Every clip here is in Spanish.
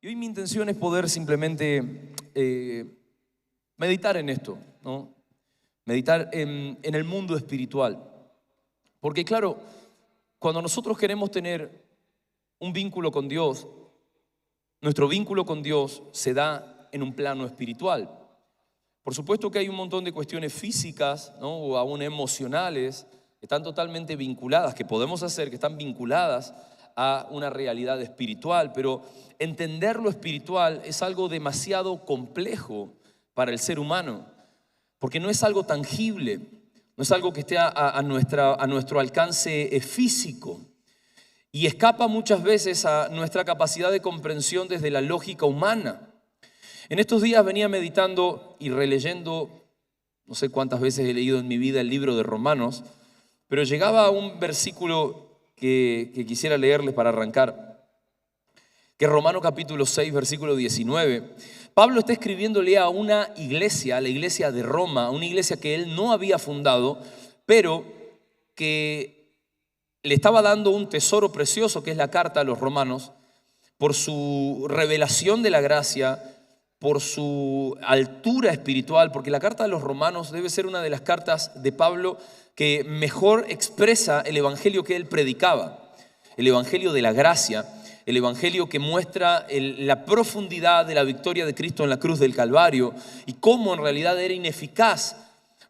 Y hoy mi intención es poder simplemente meditar en esto, ¿no? Meditar en el mundo espiritual. Porque claro, cuando nosotros queremos tener un vínculo con Dios, nuestro vínculo con Dios se da en un plano espiritual. Por supuesto que hay un montón de cuestiones físicas, ¿no? O aún emocionales, que están totalmente vinculadas, que podemos hacer, que están vinculadas a una realidad espiritual, pero entender lo espiritual es algo demasiado complejo para el ser humano, porque no es algo tangible, no es algo que esté a nuestro alcance físico, y escapa muchas veces a nuestra capacidad de comprensión desde la lógica humana. En estos días venía meditando y releyendo, no sé cuántas veces he leído en mi vida el libro de Romanos, pero llegaba a un versículo que quisiera leerles para arrancar, que es Romanos capítulo 6, versículo 19. Pablo está escribiéndole a una iglesia, a la iglesia de Roma, una iglesia que él no había fundado, pero que le estaba dando un tesoro precioso, que es la carta a los romanos, por su revelación de la gracia, por su altura espiritual, porque la carta a los romanos debe ser una de las cartas de Pablo que mejor expresa el evangelio que él predicaba, el evangelio de la gracia, el evangelio que muestra la profundidad de la victoria de Cristo en la cruz del Calvario y cómo en realidad era ineficaz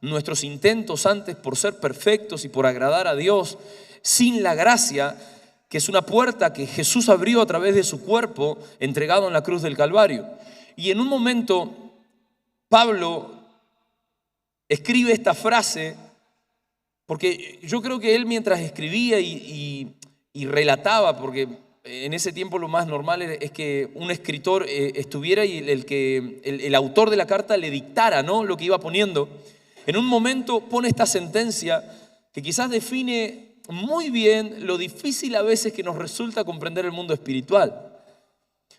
nuestros intentos antes por ser perfectos y por agradar a Dios sin la gracia, que es una puerta que Jesús abrió a través de su cuerpo entregado en la cruz del Calvario. Y en un momento Pablo escribe esta frase, porque yo creo que él mientras escribía y relataba, porque en ese tiempo lo más normal es que un escritor estuviera y el autor de la carta le dictara, ¿no?, lo que iba poniendo. En un momento pone esta sentencia que quizás define muy bien lo difícil a veces que nos resulta comprender el mundo espiritual.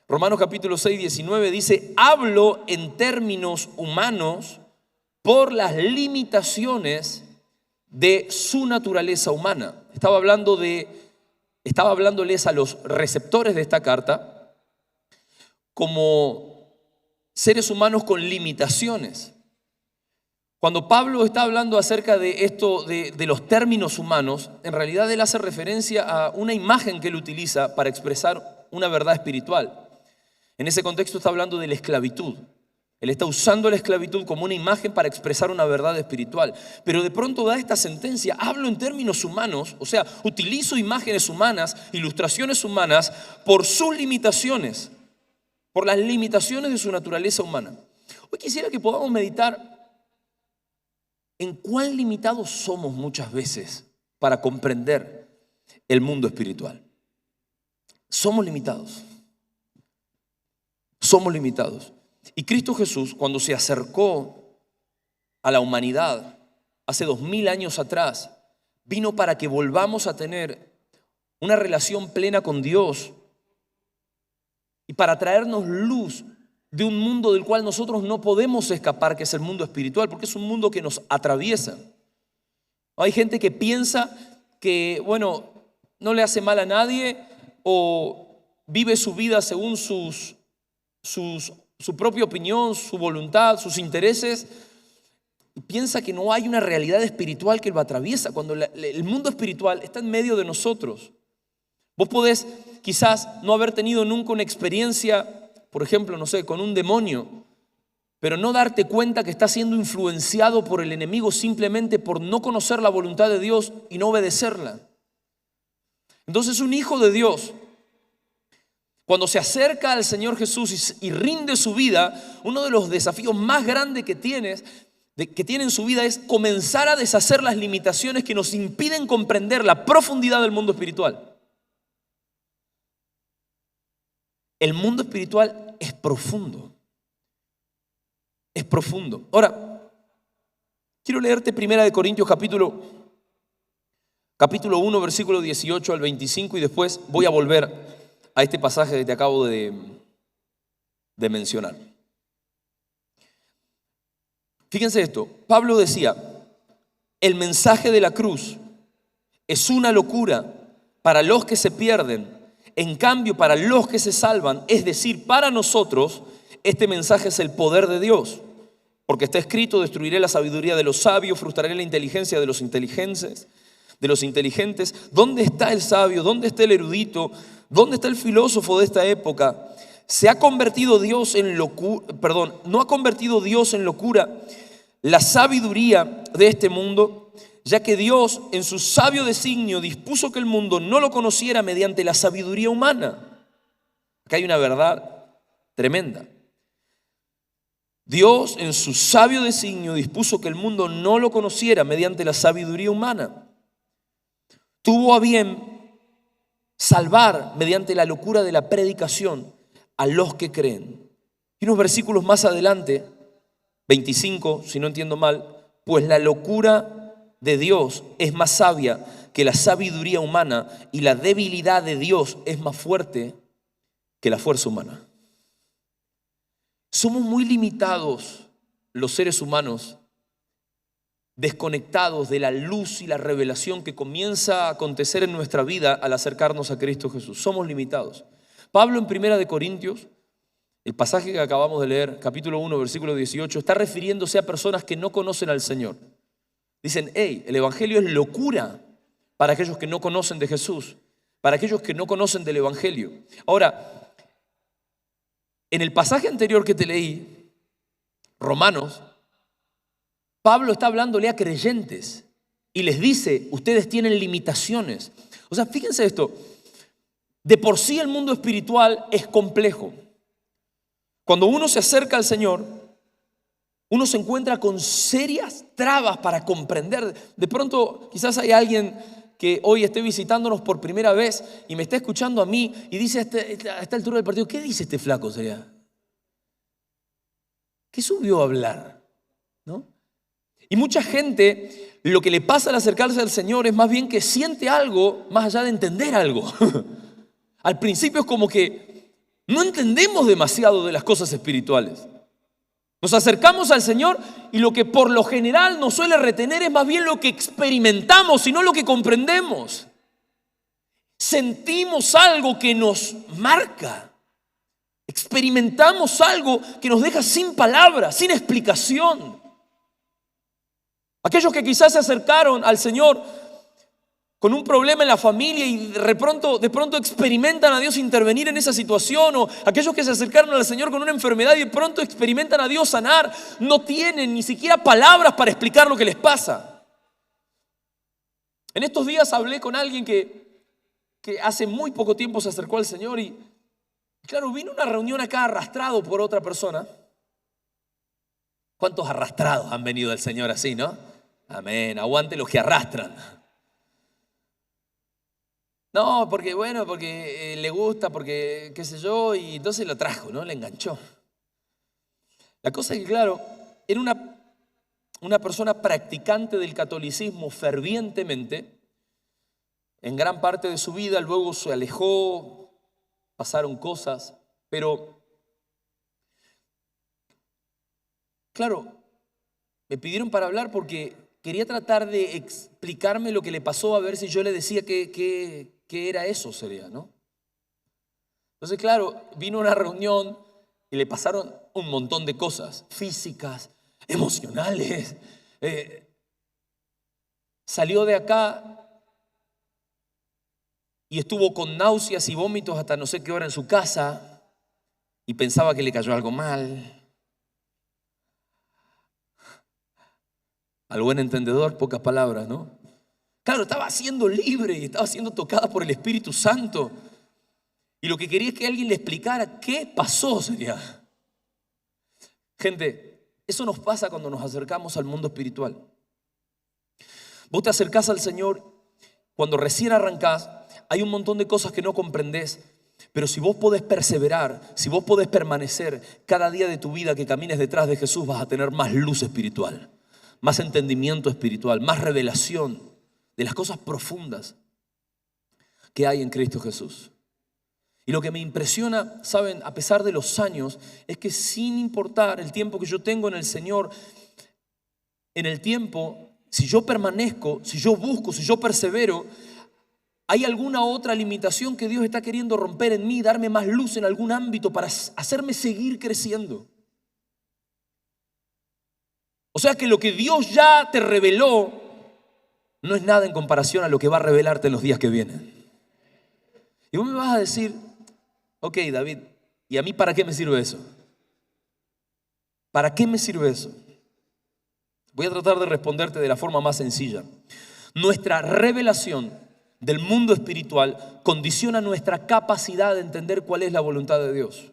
Romanos capítulo 6, 19 dice: hablo en términos humanos por las limitaciones de su naturaleza humana. Estaba hablándoles a los receptores de esta carta como seres humanos con limitaciones. Cuando Pablo está hablando acerca de esto, de los términos humanos, en realidad él hace referencia a una imagen que él utiliza para expresar una verdad espiritual. En ese contexto está hablando de la esclavitud. Él está usando la esclavitud como una imagen para expresar una verdad espiritual. Pero de pronto da esta sentencia: hablo en términos humanos, o sea, utilizo imágenes humanas, ilustraciones humanas, por sus limitaciones, por las limitaciones de su naturaleza humana. Hoy quisiera que podamos meditar en cuán limitados somos muchas veces para comprender el mundo espiritual. Somos limitados. Somos limitados. Y Cristo Jesús, cuando se acercó a la humanidad hace 2000 años atrás, vino para que volvamos a tener una relación plena con Dios y para traernos luz de un mundo del cual nosotros no podemos escapar, que es el mundo espiritual, porque es un mundo que nos atraviesa. Hay gente que piensa que, bueno, no le hace mal a nadie o vive su vida según su propia opinión, su voluntad, sus intereses, y piensa que no hay una realidad espiritual que lo atraviesa, cuando el mundo espiritual está en medio de nosotros. Vos podés quizás no haber tenido nunca una experiencia, por ejemplo, no sé, con un demonio, pero no darte cuenta que estás siendo influenciado por el enemigo simplemente por no conocer la voluntad de Dios y no obedecerla. Entonces, un hijo de Dios, cuando se acerca al Señor Jesús y rinde su vida, uno de los desafíos más grandes que tiene en su vida es comenzar a deshacer las limitaciones que nos impiden comprender la profundidad del mundo espiritual. El mundo espiritual es profundo. Es profundo. Ahora, quiero leerte 1 Corintios capítulo 1, versículo 18 al 25, y después voy a volver a este pasaje que te acabo de mencionar. Fíjense esto. Pablo decía: el mensaje de la cruz es una locura para los que se pierden. En cambio, para los que se salvan, es decir, para nosotros, este mensaje es el poder de Dios. Porque está escrito: destruiré la sabiduría de los sabios, frustraré la inteligencia de los inteligentes. ¿Dónde está el sabio? ¿Dónde está el erudito? ¿Dónde está el filósofo de esta época? No ha convertido Dios en locura la sabiduría de este mundo, ya que Dios en su sabio designio dispuso que el mundo no lo conociera mediante la sabiduría humana. Acá hay una verdad tremenda. Dios en su sabio designio dispuso que el mundo no lo conociera mediante la sabiduría humana. Tuvo a bien salvar mediante la locura de la predicación a los que creen. Y unos versículos más adelante, 25, si no entiendo mal: pues la locura de Dios es más sabia que la sabiduría humana, y la debilidad de Dios es más fuerte que la fuerza humana. Somos muy limitados los seres humanos, desconectados de la luz y la revelación que comienza a acontecer en nuestra vida al acercarnos a Cristo Jesús. Somos limitados. Pablo en 1 Corintios, el pasaje que acabamos de leer, capítulo 1, versículo 18, está refiriéndose a personas que no conocen al Señor. Dicen: hey, el evangelio es locura para aquellos que no conocen de Jesús, para aquellos que no conocen del evangelio. Ahora, en el pasaje anterior que te leí, Romanos, Pablo está hablándole a creyentes y les dice: ustedes tienen limitaciones. O sea, fíjense esto, de por sí el mundo espiritual es complejo. Cuando uno se acerca al Señor, uno se encuentra con serias trabas para comprender. De pronto, quizás hay alguien que hoy esté visitándonos por primera vez y me está escuchando a mí y dice a esta altura del partido: ¿qué dice este flaco? ¿Qué subió a hablar? ¿No? Y mucha gente, lo que le pasa al acercarse al Señor es más bien que siente algo más allá de entender algo. Al principio es como que no entendemos demasiado de las cosas espirituales. Nos acercamos al Señor y lo que por lo general nos suele retener es más bien lo que experimentamos y no lo que comprendemos. Sentimos algo que nos marca. Experimentamos algo que nos deja sin palabras, sin explicación. Aquellos que quizás se acercaron al Señor con un problema en la familia y de pronto experimentan a Dios intervenir en esa situación, o aquellos que se acercaron al Señor con una enfermedad y de pronto experimentan a Dios sanar, no tienen ni siquiera palabras para explicar lo que les pasa. En estos días hablé con alguien que hace muy poco tiempo se acercó al Señor y claro, vino a una reunión acá arrastrado por otra persona. ¿Cuántos arrastrados han venido al Señor así, no? Amén, aguante los que arrastran. No, porque le gusta, porque qué sé yo, y entonces lo trajo, ¿no? Le enganchó. La cosa es que, claro, era una persona practicante del catolicismo fervientemente, en gran parte de su vida, luego se alejó, pasaron cosas, pero, claro, me pidieron para hablar porque quería tratar de explicarme lo que le pasó, a ver si yo le decía qué era eso, ¿no? Entonces, claro, vino a una reunión y le pasaron un montón de cosas físicas, emocionales. Salió de acá y estuvo con náuseas y vómitos hasta no sé qué hora en su casa y pensaba que le cayó algo mal. Al buen entendedor, pocas palabras, ¿no? Claro, estaba siendo libre y estaba siendo tocada por el Espíritu Santo. Y lo que quería es que alguien le explicara qué pasó, Gente, eso nos pasa cuando nos acercamos al mundo espiritual. Vos te acercás al Señor, cuando recién arrancás, hay un montón de cosas que no comprendés. Pero si vos podés perseverar, si vos podés permanecer, cada día de tu vida que camines detrás de Jesús vas a tener más luz espiritual, más entendimiento espiritual, más revelación de las cosas profundas que hay en Cristo Jesús. Y lo que me impresiona, saben, a pesar de los años, es que sin importar el tiempo que yo tengo en el Señor, en el tiempo, si yo permanezco, si yo busco, si yo persevero, ¿Hay alguna otra limitación que Dios está queriendo romper en mí, darme más luz en algún ámbito para hacerme seguir creciendo? O sea que lo que Dios ya te reveló no es nada en comparación a lo que va a revelarte en los días que vienen. Y vos me vas a decir, ok, David, ¿y a mí para qué me sirve eso? ¿Para qué me sirve eso? Voy a tratar de responderte de la forma más sencilla. Nuestra revelación del mundo espiritual condiciona nuestra capacidad de entender cuál es la voluntad de Dios.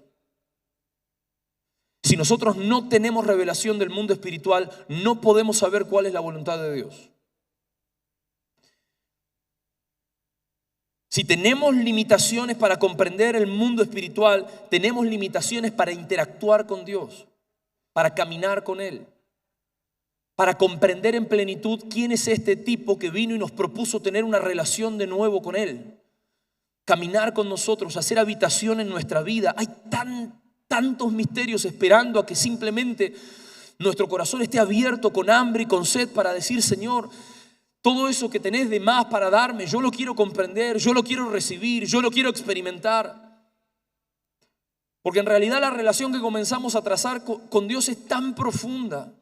Si nosotros no tenemos revelación del mundo espiritual, no podemos saber cuál es la voluntad de Dios. Si tenemos limitaciones para comprender el mundo espiritual, tenemos limitaciones para interactuar con Dios, para caminar con Él, para comprender en plenitud quién es este tipo que vino y nos propuso tener una relación de nuevo con Él, caminar con nosotros, hacer habitación en nuestra vida. Hay tantos misterios esperando a que simplemente nuestro corazón esté abierto con hambre y con sed para decir, Señor, todo eso que tenés de más para darme, yo lo quiero comprender, yo lo quiero recibir, yo lo quiero experimentar. Porque en realidad la relación que comenzamos a trazar con Dios es tan profunda.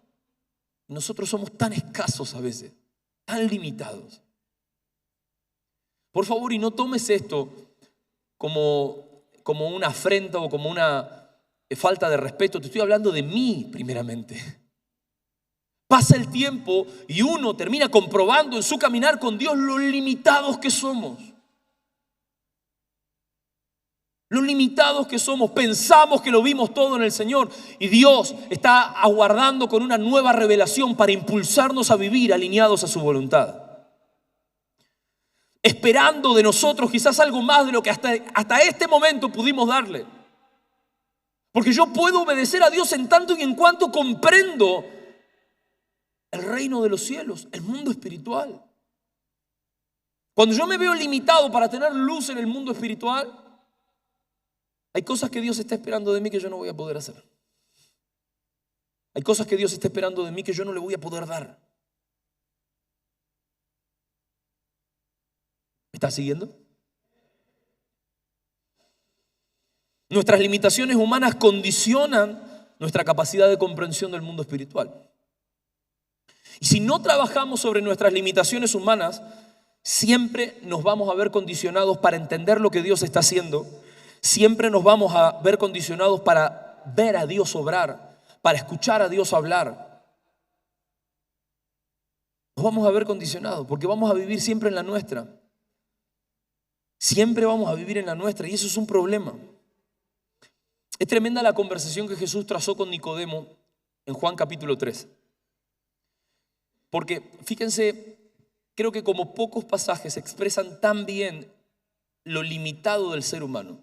Nosotros somos tan escasos a veces, tan limitados. Por favor, y no tomes esto como una afrenta o como una falta de respeto. Te estoy hablando de mí primeramente. Pasa el tiempo y uno termina comprobando en su caminar con Dios lo limitados que somos. Lo limitados que somos. Pensamos que lo vimos todo en el Señor y Dios está aguardando con una nueva revelación para impulsarnos a vivir alineados a su voluntad. Esperando de nosotros quizás algo más de lo que hasta este momento pudimos darle. Porque yo puedo obedecer a Dios en tanto y en cuanto comprendo el reino de los cielos, el mundo espiritual. Cuando yo me veo limitado para tener luz en el mundo espiritual, hay cosas que Dios está esperando de mí que yo no voy a poder hacer. Hay cosas que Dios está esperando de mí que yo no le voy a poder dar. ¿Me estás siguiendo? Nuestras limitaciones humanas condicionan nuestra capacidad de comprensión del mundo espiritual. Y si no trabajamos sobre nuestras limitaciones humanas, siempre nos vamos a ver condicionados para entender lo que Dios está haciendo. Siempre nos vamos a ver condicionados para ver a Dios obrar, para escuchar a Dios hablar. Nos vamos a ver condicionados porque vamos a vivir siempre en la nuestra. Siempre vamos a vivir en la nuestra y eso es un problema. Es tremenda la conversación que Jesús trazó con Nicodemo en Juan capítulo 3. Porque fíjense, creo que como pocos pasajes expresan tan bien lo limitado del ser humano.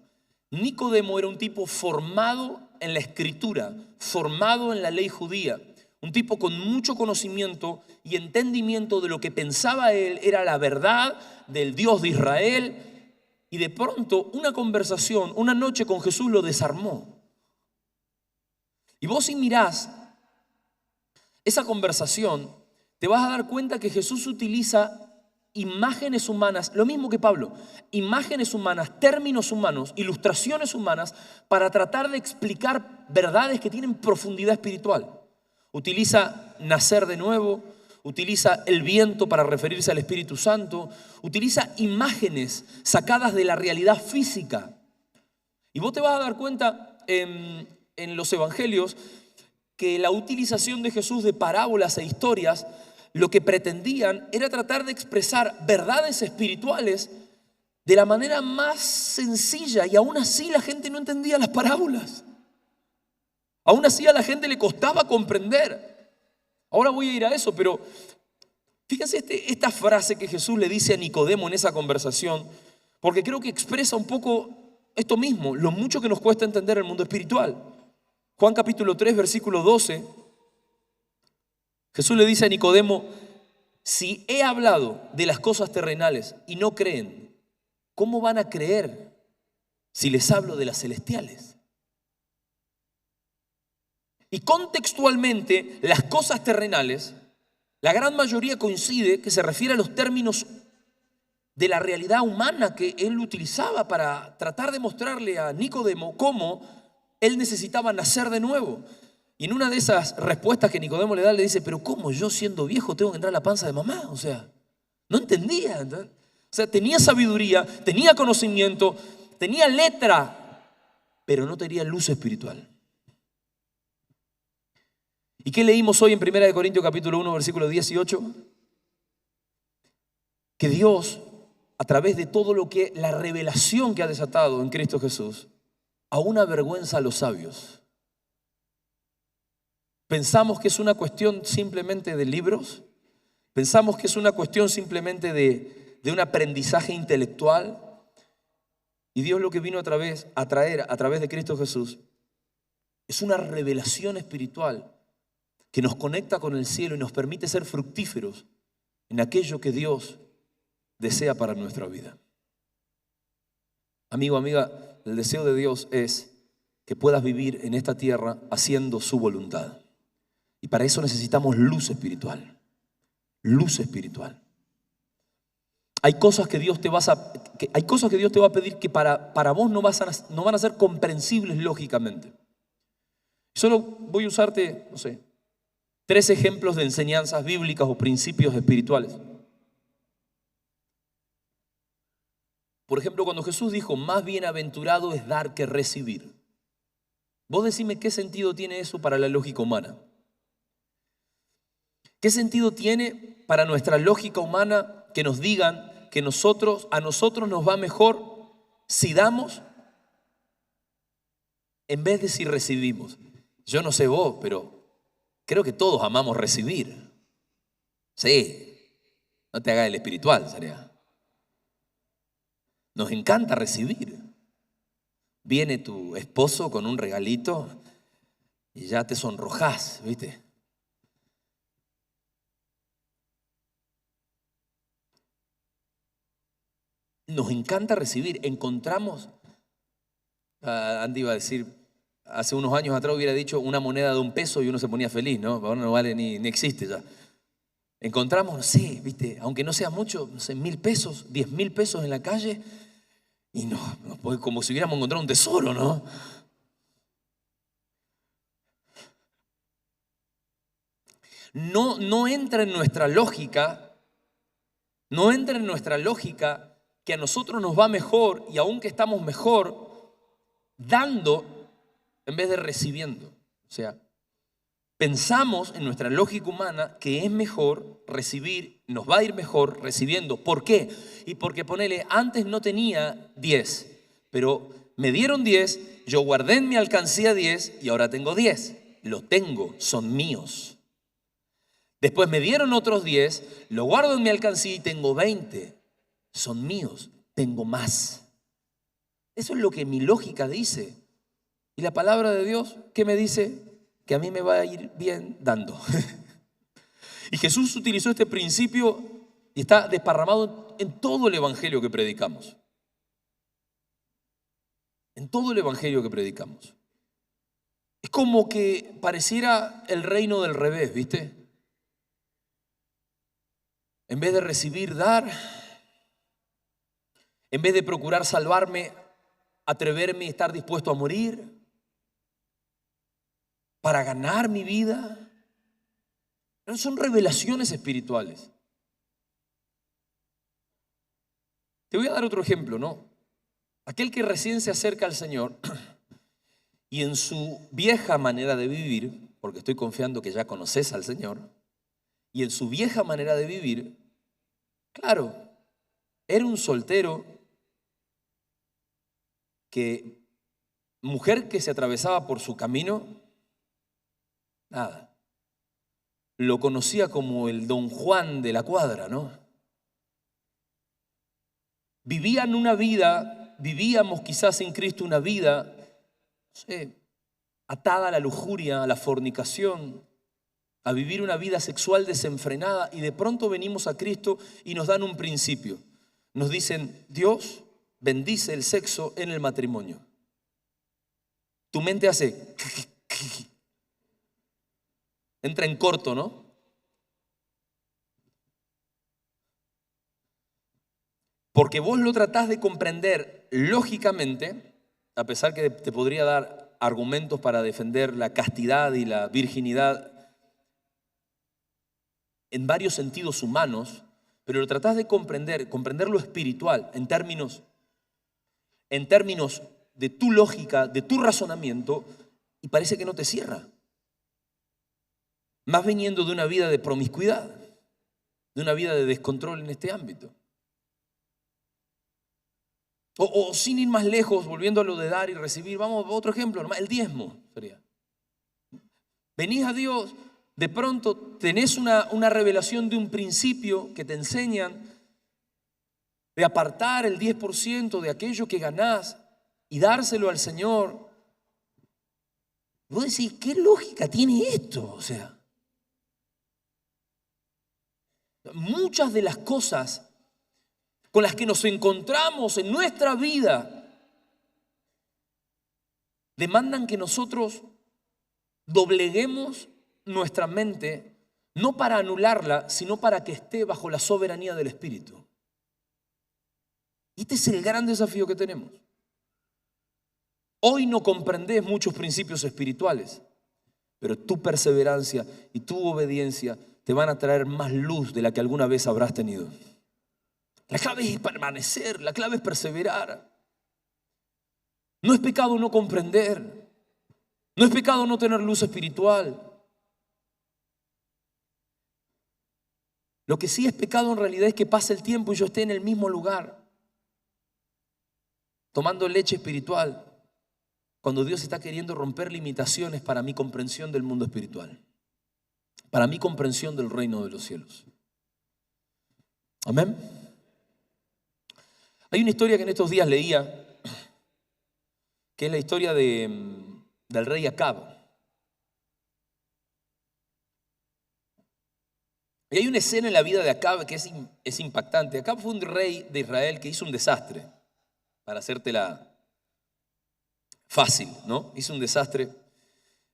Nicodemo era un tipo formado en la escritura, formado en la ley judía, un tipo con mucho conocimiento y entendimiento de lo que pensaba él era la verdad del Dios de Israel. Y de pronto una conversación, una noche con Jesús lo desarmó. Y vos si mirás esa conversación, te vas a dar cuenta que Jesús utiliza imágenes humanas, lo mismo que Pablo, imágenes humanas, términos humanos, ilustraciones humanas para tratar de explicar verdades que tienen profundidad espiritual. Utiliza nacer de nuevo, utiliza el viento para referirse al Espíritu Santo, utiliza imágenes sacadas de la realidad física. Y vos te vas a dar cuenta en los evangelios que la utilización de Jesús de parábolas e historias lo que pretendían era tratar de expresar verdades espirituales de la manera más sencilla y aún así la gente no entendía las parábolas. Aún así a la gente le costaba comprender. Ahora voy a ir a eso, pero fíjense esta frase que Jesús le dice a Nicodemo en esa conversación, porque creo que expresa un poco esto mismo, lo mucho que nos cuesta entender el mundo espiritual. Juan capítulo 3, versículo 12. Jesús le dice a Nicodemo, si he hablado de las cosas terrenales y no creen, ¿cómo van a creer si les hablo de las celestiales? Y contextualmente, las cosas terrenales, la gran mayoría coincide que se refiere a los términos de la realidad humana que él utilizaba para tratar de mostrarle a Nicodemo cómo él necesitaba nacer de nuevo. Y en una de esas respuestas que Nicodemo le da, le dice, pero ¿cómo yo siendo viejo tengo que entrar a la panza de mamá? O sea, no entendía. ¿Entendés? O sea, tenía sabiduría, tenía conocimiento, tenía letra, pero no tenía luz espiritual. ¿Y qué leímos hoy en 1 Corintios capítulo 1, versículo 18? Que Dios, a través de todo lo que la revelación que ha desatado en Cristo Jesús, aún avergüenza a los sabios. Pensamos que es una cuestión simplemente de libros, pensamos que es una cuestión simplemente de un aprendizaje intelectual, y Dios lo que vino a traer a través de Cristo Jesús es una revelación espiritual que nos conecta con el cielo y nos permite ser fructíferos en aquello que Dios desea para nuestra vida. Amigo, amiga, el deseo de Dios es que puedas vivir en esta tierra haciendo su voluntad. Y para eso necesitamos luz espiritual. Luz espiritual. Hay cosas que Dios te va a pedir que para vos no van a ser comprensibles lógicamente. Solo voy a usarte, 3 ejemplos de enseñanzas bíblicas o principios espirituales. Por ejemplo, cuando Jesús dijo, más bienaventurado es dar que recibir. Vos decime qué sentido tiene eso para la lógica humana. ¿Qué sentido tiene para nuestra lógica humana que nos digan que a nosotros nos va mejor si damos en vez de si recibimos? Yo no sé vos, pero creo que todos amamos recibir. Sí, no te hagas el espiritual, sería. Nos encanta recibir. Viene tu esposo con un regalito y ya te sonrojás, ¿viste? Nos encanta recibir. Encontramos, Andy iba a decir, hace unos años atrás hubiera dicho una moneda de $1 y uno se ponía feliz, ¿no? Ahora no vale ni existe ya. Encontramos, no sé, ¿viste? Aunque no sea mucho, no sé, 1.000 pesos, 10.000 pesos en la calle. Y no, como si hubiéramos encontrado un tesoro, ¿no? No entra en nuestra lógica, que a nosotros nos va mejor y aun que estamos mejor dando en vez de recibiendo. O sea, pensamos en nuestra lógica humana que es mejor recibir, nos va a ir mejor recibiendo. ¿Por qué? Y porque ponele, antes no tenía 10, pero me dieron 10, yo guardé en mi alcancía 10 y ahora tengo 10. Lo tengo, son míos. Después me dieron otros 10, lo guardo en mi alcancía y tengo 20. Son míos, tengo más. Eso es lo que mi lógica dice. Y la palabra de Dios, ¿qué me dice? Que a mí me va a ir bien dando. Y Jesús utilizó este principio y está desparramado en todo el evangelio que predicamos. En todo el evangelio que predicamos. Es como que pareciera el reino del revés, ¿viste? En vez de recibir, dar. En vez de procurar salvarme, atreverme y estar dispuesto a morir para ganar mi vida. No son revelaciones espirituales. Te voy a dar otro ejemplo, ¿no? Aquel que recién se acerca al Señor y en su vieja manera de vivir, porque estoy confiando que ya conoces al Señor, y en su vieja manera de vivir, claro, era un soltero que, mujer que se atravesaba por su camino, nada. Lo conocía como el Don Juan de la cuadra, ¿no? Vivíamos quizás en Cristo una vida, no sé, atada a la lujuria, a la fornicación, a vivir una vida sexual desenfrenada, y de pronto venimos a Cristo y nos dan un principio. Nos dicen, Dios bendice el sexo en el matrimonio. Tu mente hace, entra en corto, ¿no? Porque vos lo tratás de comprender lógicamente, a pesar que te podría dar argumentos para defender la castidad y la virginidad en varios sentidos humanos, pero lo tratás de comprender lo espiritual en términos de tu lógica, de tu razonamiento, y parece que no te cierra. Más viniendo de una vida de promiscuidad, de una vida de descontrol en este ámbito. O sin ir más lejos, volviendo a lo de dar y recibir, vamos a otro ejemplo, el diezmo sería. Venís a Dios, de pronto tenés una revelación de un principio que te enseñan de apartar el 10% de aquello que ganás y dárselo al Señor. Vos decís, ¿qué lógica tiene esto? O sea, muchas de las cosas con las que nos encontramos en nuestra vida demandan que nosotros dobleguemos nuestra mente, no para anularla, sino para que esté bajo la soberanía del Espíritu. Este es el gran desafío que tenemos. Hoy no comprendés muchos principios espirituales, pero tu perseverancia y tu obediencia te van a traer más luz de la que alguna vez habrás tenido. La clave es permanecer, la clave es perseverar. No es pecado no comprender, no es pecado no tener luz espiritual. Lo que sí es pecado en realidad es que pase el tiempo y yo esté en el mismo lugar, tomando leche espiritual, cuando Dios está queriendo romper limitaciones para mi comprensión del mundo espiritual, para mi comprensión del reino de los cielos. Amén. Hay una historia que en estos días leía, que es la historia del rey Acab. Y hay una escena en la vida de Acab que es impactante. Acab fue un rey de Israel que hizo un desastre, para hacértela fácil, ¿no? Hizo un desastre.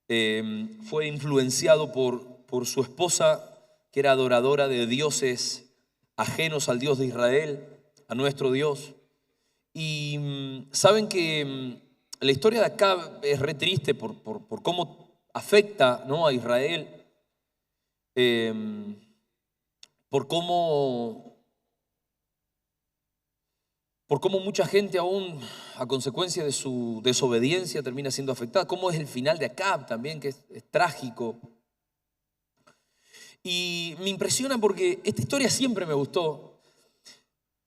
Fue influenciado por su esposa, que era adoradora de dioses ajenos al Dios de Israel, a nuestro Dios. Y saben que la historia de Acab es re triste por cómo afecta, ¿no?, a Israel, por cómo mucha gente aún a consecuencia de su desobediencia termina siendo afectada, cómo es el final de Acab también, que es trágico. Y me impresiona porque esta historia siempre me gustó,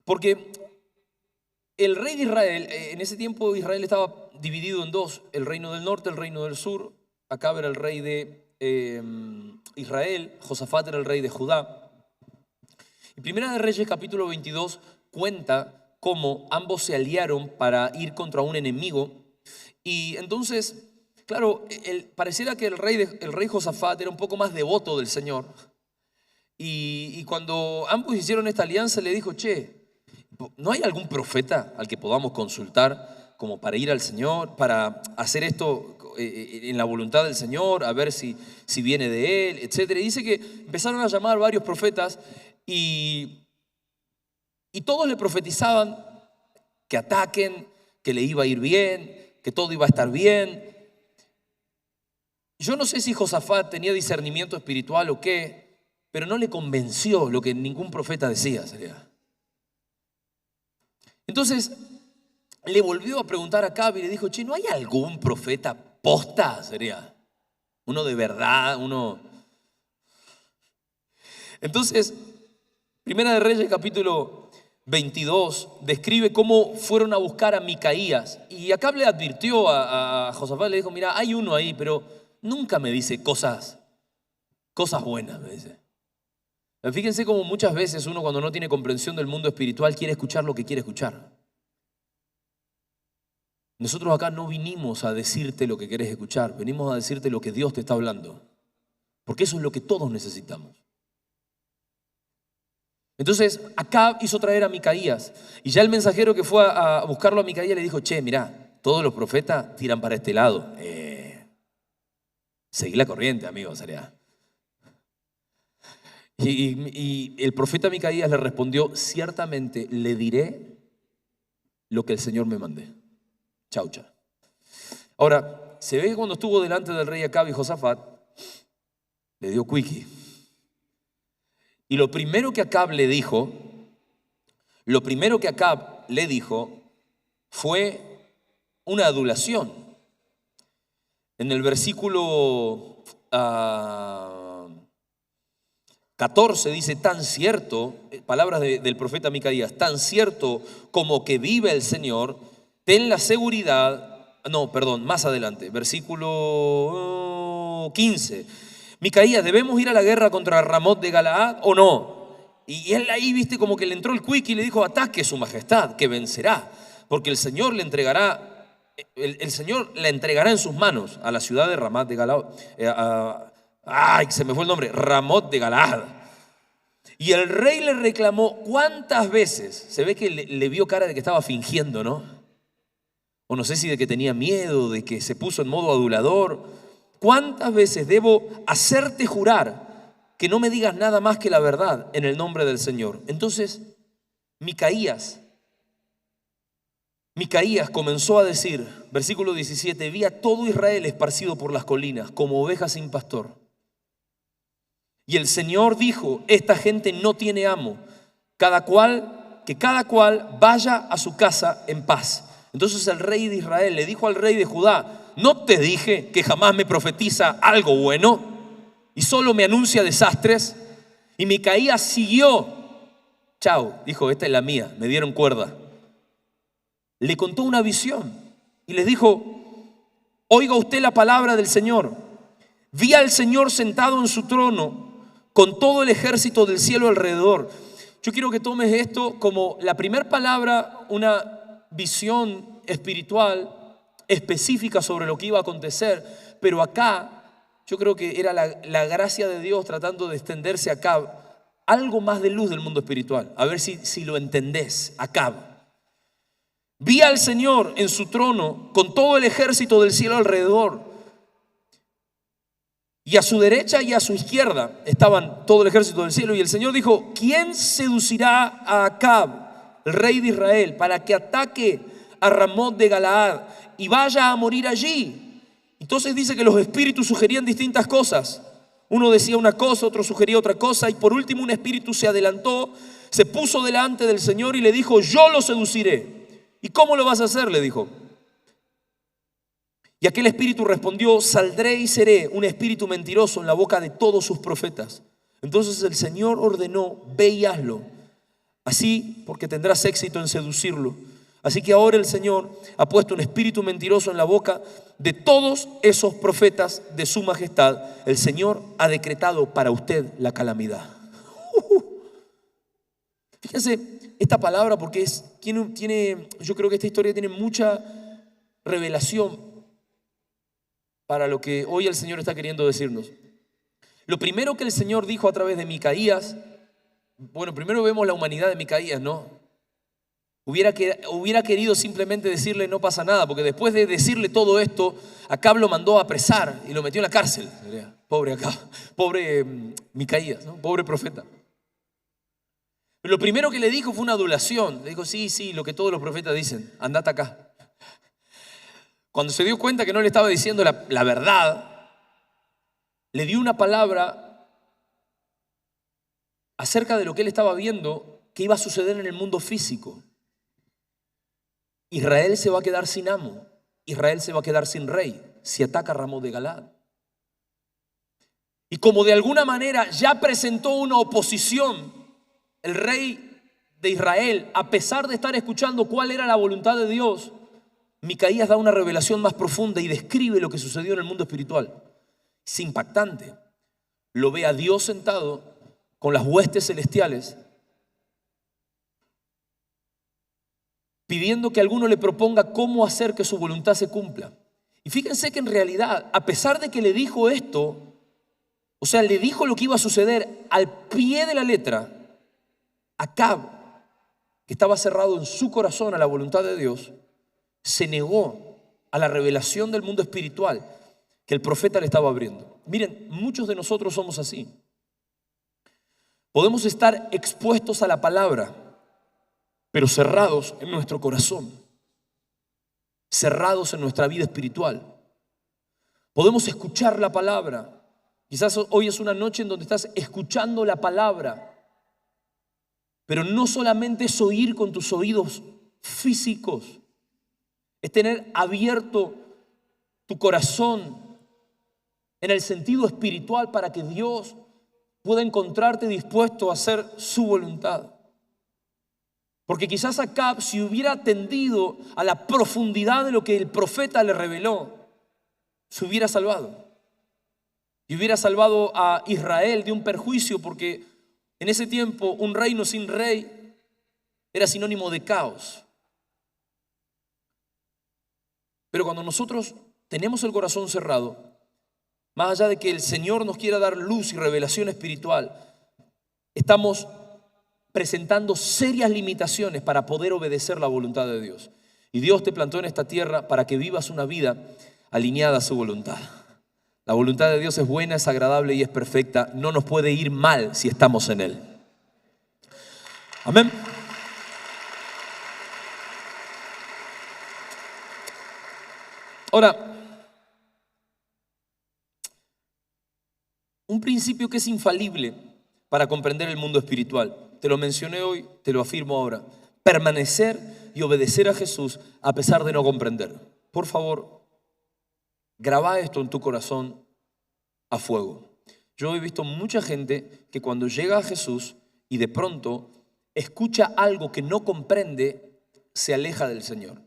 porque el rey de Israel, en ese tiempo Israel estaba dividido en dos, el reino del norte, el reino del sur. Acab era el rey de Israel, Josafat era el rey de Judá. Y Primera de Reyes capítulo 22 cuenta cómo ambos se aliaron para ir contra un enemigo. Y entonces, claro, pareciera que el rey Josafat era un poco más devoto del Señor. Y cuando ambos hicieron esta alianza, le dijo, che, ¿no hay algún profeta al que podamos consultar como para ir al Señor, para hacer esto en la voluntad del Señor, a ver si viene de Él, etcétera? Y dice que empezaron a llamar varios profetas y todos le profetizaban que ataquen, que le iba a ir bien, que todo iba a estar bien. Yo no sé si Josafat tenía discernimiento espiritual o qué, pero no le convenció lo que ningún profeta decía, sería. Entonces le volvió a preguntar a Acab y le dijo, che, ¿no hay algún profeta posta? Sería uno de verdad, uno. Entonces, Primera de Reyes capítulo 22 describe cómo fueron a buscar a Micaías. Y Acab le advirtió a Josafat, le dijo, mira, hay uno ahí, pero nunca me dice cosas buenas, me dice. Fíjense cómo muchas veces uno, cuando no tiene comprensión del mundo espiritual, quiere escuchar lo que quiere escuchar. Nosotros acá no vinimos a decirte lo que querés escuchar, venimos a decirte lo que Dios te está hablando, porque eso es lo que todos necesitamos. Entonces Acab hizo traer a Micaías, y ya el mensajero que fue a buscarlo a Micaías le dijo, che, mirá, todos los profetas tiran para este lado. Seguí la corriente, amigo, sería. Y el profeta Micaías le respondió: ciertamente le diré lo que el Señor me mande. Chau, chau. Ahora, se ve que cuando estuvo delante del rey Acab y Josafat, le dio quickie. Y lo primero que Acab le dijo fue una adulación. En el versículo 14 dice: tan cierto, palabras del profeta Micaías, tan cierto como que vive el Señor, ten la seguridad, más adelante, versículo 15. Micaías, ¿debemos ir a la guerra contra Ramot de Galaad o no? Y él ahí, viste, como que le entró el quick y le dijo: ataque su majestad, que vencerá, porque el Señor le entregará, el Señor la entregará en sus manos a la ciudad de Ramot de Galaad. Se me fue el nombre, Ramot de Galaad. Y el rey le reclamó cuántas veces. Se ve que le vio cara de que estaba fingiendo, ¿no? O no sé si de que tenía miedo, de que se puso en modo adulador. ¿Cuántas veces debo hacerte jurar que no me digas nada más que la verdad en el nombre del Señor? Entonces Micaías comenzó a decir, versículo 17: vi a todo Israel esparcido por las colinas como ovejas sin pastor. Y el Señor dijo: esta gente no tiene amo, que cada cual vaya a su casa en paz. Entonces el rey de Israel le dijo al rey de Judá: ¿no te dije que jamás me profetiza algo bueno y solo me anuncia desastres? Y Micaías siguió. Chao, dijo: esta es la mía, me dieron cuerda. Le contó una visión y les dijo: oiga usted la palabra del Señor. Vi al Señor sentado en su trono con todo el ejército del cielo alrededor. Yo quiero que tomes esto como la primera palabra, una visión espiritual específica sobre lo que iba a acontecer, pero acá yo creo que era la gracia de Dios tratando de extenderse acá, algo más de luz del mundo espiritual. A ver si lo entendés. Acá vi al Señor en su trono con todo el ejército del cielo alrededor, y a su derecha y a su izquierda estaban todo el ejército del cielo. Y el Señor dijo: ¿quién seducirá a Acab, el rey de Israel, para que ataque a Ramot de Galaad y vaya a morir allí? Entonces dice que los espíritus sugerían distintas cosas. Uno decía una cosa, otro sugería otra cosa, y por último un espíritu se adelantó, se puso delante del Señor y le dijo: yo lo seduciré. ¿Y cómo lo vas a hacer?, le dijo. Y aquel espíritu respondió: saldré y seré un espíritu mentiroso en la boca de todos sus profetas. Entonces el Señor ordenó: ve y hazlo, así porque tendrás éxito en seducirlo. Así que ahora el Señor ha puesto un espíritu mentiroso en la boca de todos esos profetas de su majestad. El Señor ha decretado para usted la calamidad. Fíjense esta palabra, porque yo creo que esta historia tiene mucha revelación para lo que hoy el Señor está queriendo decirnos. Lo primero que el Señor dijo a través de Micaías, primero vemos la humanidad de Micaías, ¿no? Hubiera querido simplemente decirle: no pasa nada, porque después de decirle todo esto, Acab lo mandó a apresar y lo metió en la cárcel. Pobre Acab, pobre Micaías, ¿no? Pobre profeta. Pero lo primero que le dijo fue una adulación. Le dijo: sí, lo que todos los profetas dicen, andate acá. Cuando se dio cuenta que no le estaba diciendo la verdad, le dio una palabra acerca de lo que él estaba viendo que iba a suceder en el mundo físico. Israel se va a quedar sin amo, Israel se va a quedar sin rey si ataca a Ramot de Galaad. Y como de alguna manera ya presentó una oposición el rey de Israel, a pesar de estar escuchando cuál era la voluntad de Dios, Micaías da una revelación más profunda y describe lo que sucedió en el mundo espiritual. Es impactante. Lo ve a Dios sentado con las huestes celestiales, pidiendo que alguno le proponga cómo hacer que su voluntad se cumpla. Y fíjense que en realidad, a pesar de que le dijo esto, o sea, le dijo lo que iba a suceder al pie de la letra, Acab, que estaba cerrado en su corazón a la voluntad de Dios, se negó a la revelación del mundo espiritual que el profeta le estaba abriendo. Miren, muchos de nosotros somos así. Podemos estar expuestos a la palabra, pero cerrados en nuestro corazón, cerrados en nuestra vida espiritual. Podemos escuchar la palabra. Quizás hoy es una noche en donde estás escuchando la palabra, pero no solamente es oír con tus oídos físicos, es tener abierto tu corazón en el sentido espiritual para que Dios pueda encontrarte dispuesto a hacer su voluntad. Porque quizás Acab, si hubiera atendido a la profundidad de lo que el profeta le reveló, se hubiera salvado. Y hubiera salvado a Israel de un perjuicio, porque en ese tiempo un reino sin rey era sinónimo de caos. Pero cuando nosotros tenemos el corazón cerrado, más allá de que el Señor nos quiera dar luz y revelación espiritual, estamos presentando serias limitaciones para poder obedecer la voluntad de Dios. Y Dios te plantó en esta tierra para que vivas una vida alineada a su voluntad. La voluntad de Dios es buena, es agradable y es perfecta. No nos puede ir mal si estamos en Él. Amén. Ahora, un principio que es infalible para comprender el mundo espiritual. Te lo mencioné hoy, te lo afirmo ahora. Permanecer y obedecer a Jesús a pesar de no comprender. Por favor, graba esto en tu corazón a fuego. Yo he visto mucha gente que cuando llega a Jesús y de pronto escucha algo que no comprende, se aleja del Señor.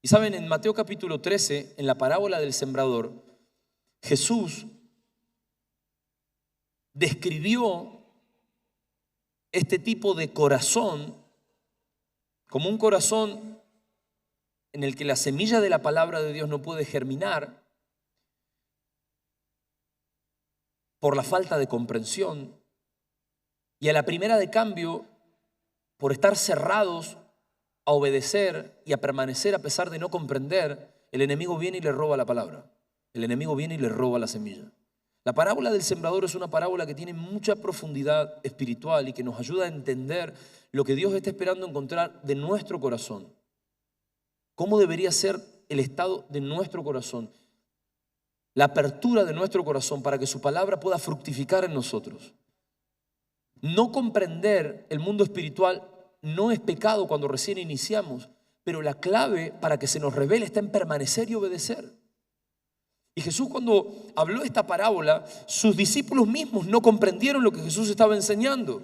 Y saben, en Mateo capítulo 13, en la parábola del sembrador, Jesús describió este tipo de corazón como un corazón en el que la semilla de la palabra de Dios no puede germinar por la falta de comprensión, y a la primera de cambio, por estar cerrados a obedecer y a permanecer a pesar de no comprender, el enemigo viene y le roba la palabra. El enemigo viene y le roba la semilla. La parábola del sembrador es una parábola que tiene mucha profundidad espiritual y que nos ayuda a entender lo que Dios está esperando encontrar de nuestro corazón. ¿Cómo debería ser el estado de nuestro corazón? La apertura de nuestro corazón para que su palabra pueda fructificar en nosotros. No comprender el mundo espiritual no es pecado cuando recién iniciamos, pero la clave para que se nos revele está en permanecer y obedecer. Y Jesús, cuando habló esta parábola, sus discípulos mismos no comprendieron lo que Jesús estaba enseñando.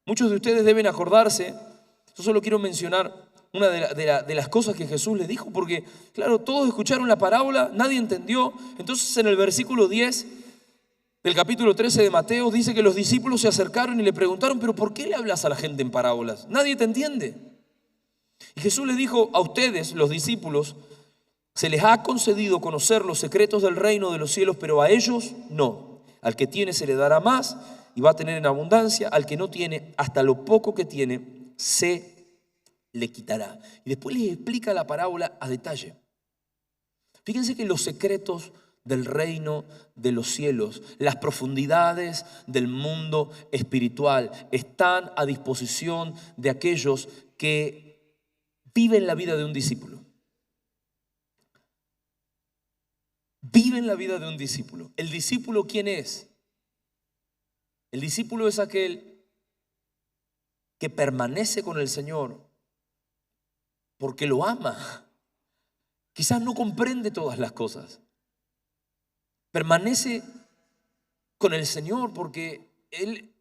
Muchos de ustedes deben acordarse, yo solo quiero mencionar una de las cosas que Jesús les dijo, porque claro, todos escucharon la parábola, nadie entendió. Entonces en el versículo 10 del capítulo 13 de Mateo dice que los discípulos se acercaron y le preguntaron: ¿pero por qué le hablas a la gente en parábolas? Nadie te entiende. Y Jesús les dijo: a ustedes, los discípulos, se les ha concedido conocer los secretos del reino de los cielos, pero a ellos no. Al que tiene se le dará más y va a tener en abundancia. Al que no tiene, hasta lo poco que tiene se le quitará. Y después les explica la parábola a detalle. Fíjense que los secretos del reino de los cielos, las profundidades del mundo espiritual, están a disposición de aquellos que viven la vida de un discípulo. Viven la vida de un discípulo. ¿El discípulo quién es? El discípulo es aquel que permanece con el Señor porque lo ama. Quizás no comprende todas las cosas. Permanece con el Señor porque Él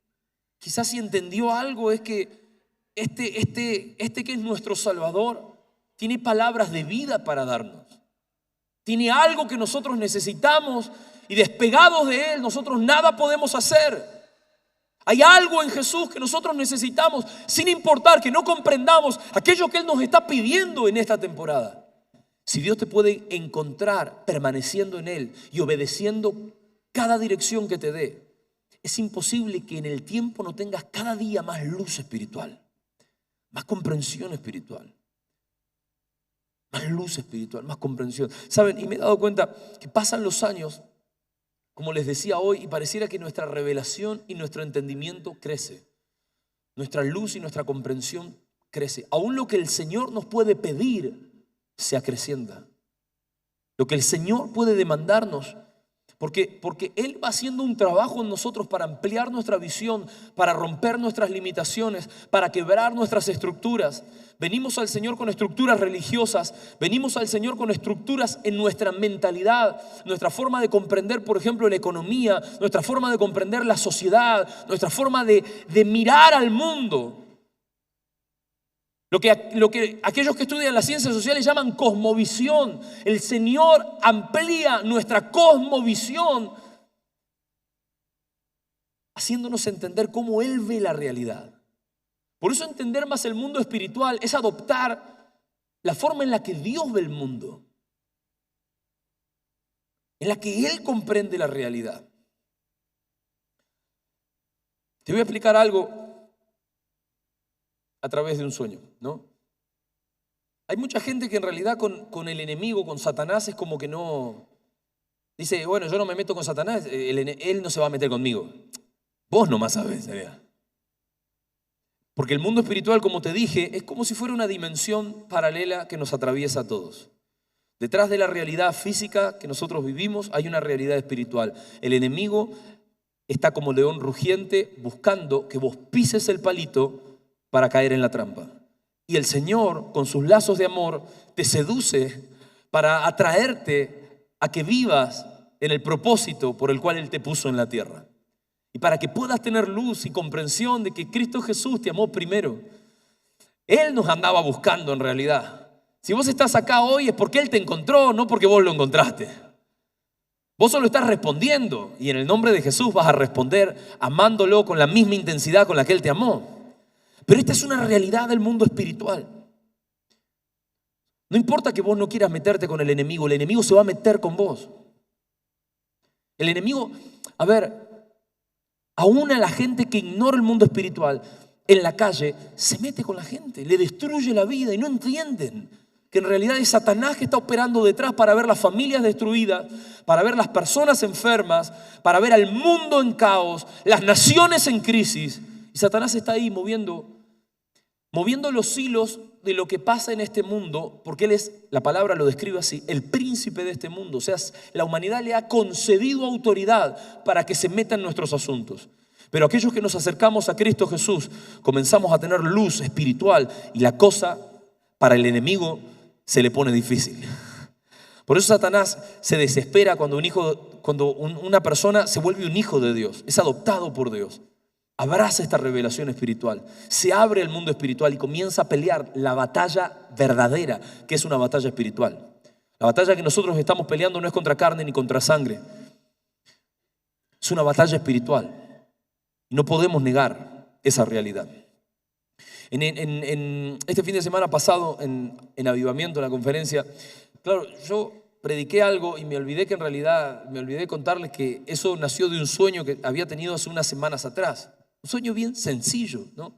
quizás si entendió algo es que este que es nuestro Salvador tiene palabras de vida para darnos. Tiene algo que nosotros necesitamos y despegados de Él nosotros nada podemos hacer. Hay algo en Jesús que nosotros necesitamos sin importar que no comprendamos aquello que Él nos está pidiendo en esta temporada. Si Dios te puede encontrar permaneciendo en Él y obedeciendo cada dirección que te dé, es imposible que en el tiempo no tengas cada día más luz espiritual, más comprensión espiritual. Más luz espiritual, más comprensión. ¿Saben? Y me he dado cuenta que pasan los años, como les decía hoy, y pareciera que nuestra revelación y nuestro entendimiento crece. Nuestra luz y nuestra comprensión crece. Aún lo que el Señor nos puede pedir se acrecienta. Lo que el Señor puede demandarnos. Porque Él va haciendo un trabajo en nosotros para ampliar nuestra visión, para romper nuestras limitaciones, para quebrar nuestras estructuras. Venimos al Señor con estructuras religiosas, venimos al Señor con estructuras en nuestra mentalidad, nuestra forma de comprender, por ejemplo, la economía, nuestra forma de comprender la sociedad, nuestra forma de mirar al mundo. Lo que aquellos que estudian las ciencias sociales llaman cosmovisión. El Señor amplía nuestra cosmovisión, haciéndonos entender cómo Él ve la realidad. Por eso entender más el mundo espiritual es adoptar la forma en la que Dios ve el mundo, en la que Él comprende la realidad. Te voy a explicar algo a través de un sueño, ¿no? Hay mucha gente que en realidad con el enemigo, con Satanás, es como que no... Dice, bueno, yo no me meto con Satanás, él no se va a meter conmigo. Vos nomás sabés, ¿sabes? Porque el mundo espiritual, como te dije, es como si fuera una dimensión paralela que nos atraviesa a todos. Detrás de la realidad física que nosotros vivimos hay una realidad espiritual. El enemigo está como león rugiente buscando que vos pises el palito para caer en la trampa. Y el Señor, con sus lazos de amor, te seduce para atraerte a que vivas en el propósito por el cual Él te puso en la tierra. Y para que puedas tener luz y comprensión de que Cristo Jesús te amó primero. Él nos andaba buscando en realidad. Si vos estás acá hoy es porque Él te encontró, no porque vos lo encontraste. Vos solo estás respondiendo y en el nombre de Jesús vas a responder amándolo con la misma intensidad con la que Él te amó. Pero esta es una realidad del mundo espiritual. No importa que vos no quieras meterte con el enemigo se va a meter con vos. El enemigo, a ver, aún a la gente que ignora el mundo espiritual, en la calle, se mete con la gente, le destruye la vida y no entienden que en realidad es Satanás que está operando detrás para ver las familias destruidas, para ver las personas enfermas, para ver al mundo en caos, las naciones en crisis. Y Satanás está ahí moviendo los hilos de lo que pasa en este mundo, porque Él es, la palabra lo describe así, el príncipe de este mundo. O sea, la humanidad le ha concedido autoridad para que se meta en nuestros asuntos. Pero aquellos que nos acercamos a Cristo Jesús, comenzamos a tener luz espiritual y la cosa para el enemigo se le pone difícil. Por eso Satanás se desespera cuando una persona se vuelve un hijo de Dios, es adoptado por Dios. Abraza esta revelación espiritual, se abre el mundo espiritual y comienza a pelear la batalla verdadera, que es una batalla espiritual. La batalla que nosotros estamos peleando no es contra carne ni contra sangre, es una batalla espiritual. Y no podemos negar esa realidad. En este fin de semana pasado, en Avivamiento, en la conferencia, claro, yo prediqué algo y me olvidé contarles que eso nació de un sueño que había tenido hace unas semanas atrás. Un sueño bien sencillo, ¿no?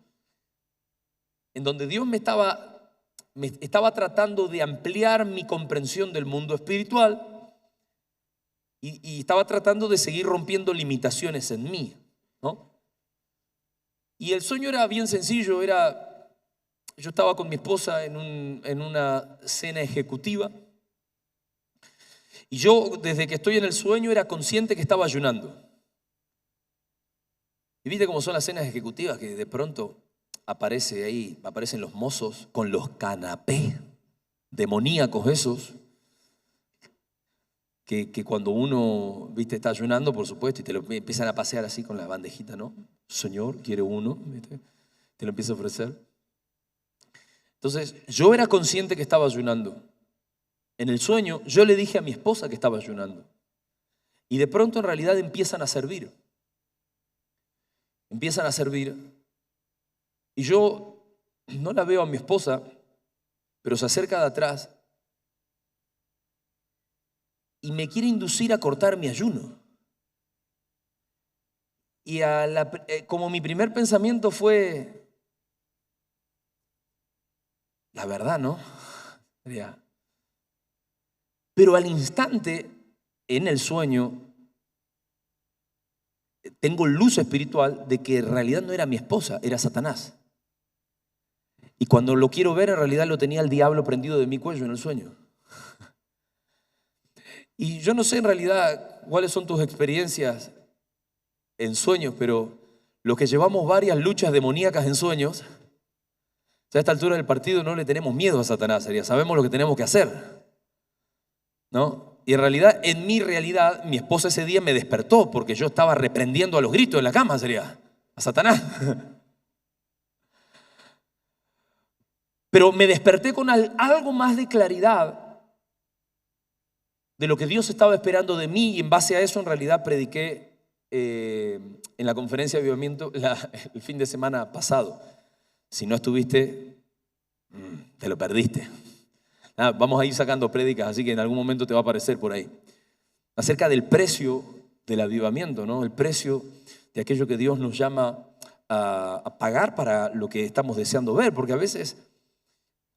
En donde Dios me estaba tratando de ampliar mi comprensión del mundo espiritual y estaba tratando de seguir rompiendo limitaciones en mí, ¿no? Y el sueño era bien sencillo, yo estaba con mi esposa en una cena ejecutiva y yo desde que estoy en el sueño era consciente que estaba ayunando. Y viste cómo son las cenas ejecutivas, que de pronto aparecen los mozos con los canapés demoníacos esos, que cuando uno, viste, está ayunando, por supuesto, y te lo empiezan a pasear así con la bandejita, ¿no? Señor, quiere uno, ¿viste? Te lo empieza a ofrecer. Entonces, yo era consciente que estaba ayunando. En el sueño, yo le dije a mi esposa que estaba ayunando. Y de pronto, en realidad, empiezan a servir. Y yo no la veo a mi esposa, pero se acerca de atrás y me quiere inducir a cortar mi ayuno. Y como mi primer pensamiento fue, la verdad, ¿no? Pero al instante, en el sueño, tengo luz espiritual de que en realidad no era mi esposa, era Satanás. Y cuando lo quiero ver, en realidad lo tenía el diablo prendido de mi cuello en el sueño. Y yo no sé en realidad cuáles son tus experiencias en sueños, pero los que llevamos varias luchas demoníacas en sueños, a esta altura del partido no le tenemos miedo a Satanás, sería, sabemos lo que tenemos que hacer, ¿no? Y en realidad, en mi realidad, mi esposa ese día me despertó porque yo estaba reprendiendo a los gritos en la cama, sería, a Satanás. Pero me desperté con algo más de claridad de lo que Dios estaba esperando de mí, y en base a eso en realidad prediqué en la conferencia de avivamiento el fin de semana pasado. Si no estuviste, te lo perdiste. Vamos a ir sacando prédicas, así que en algún momento te va a aparecer por ahí. Acerca del precio del avivamiento, ¿no? El precio de aquello que Dios nos llama a pagar para lo que estamos deseando ver, porque a veces,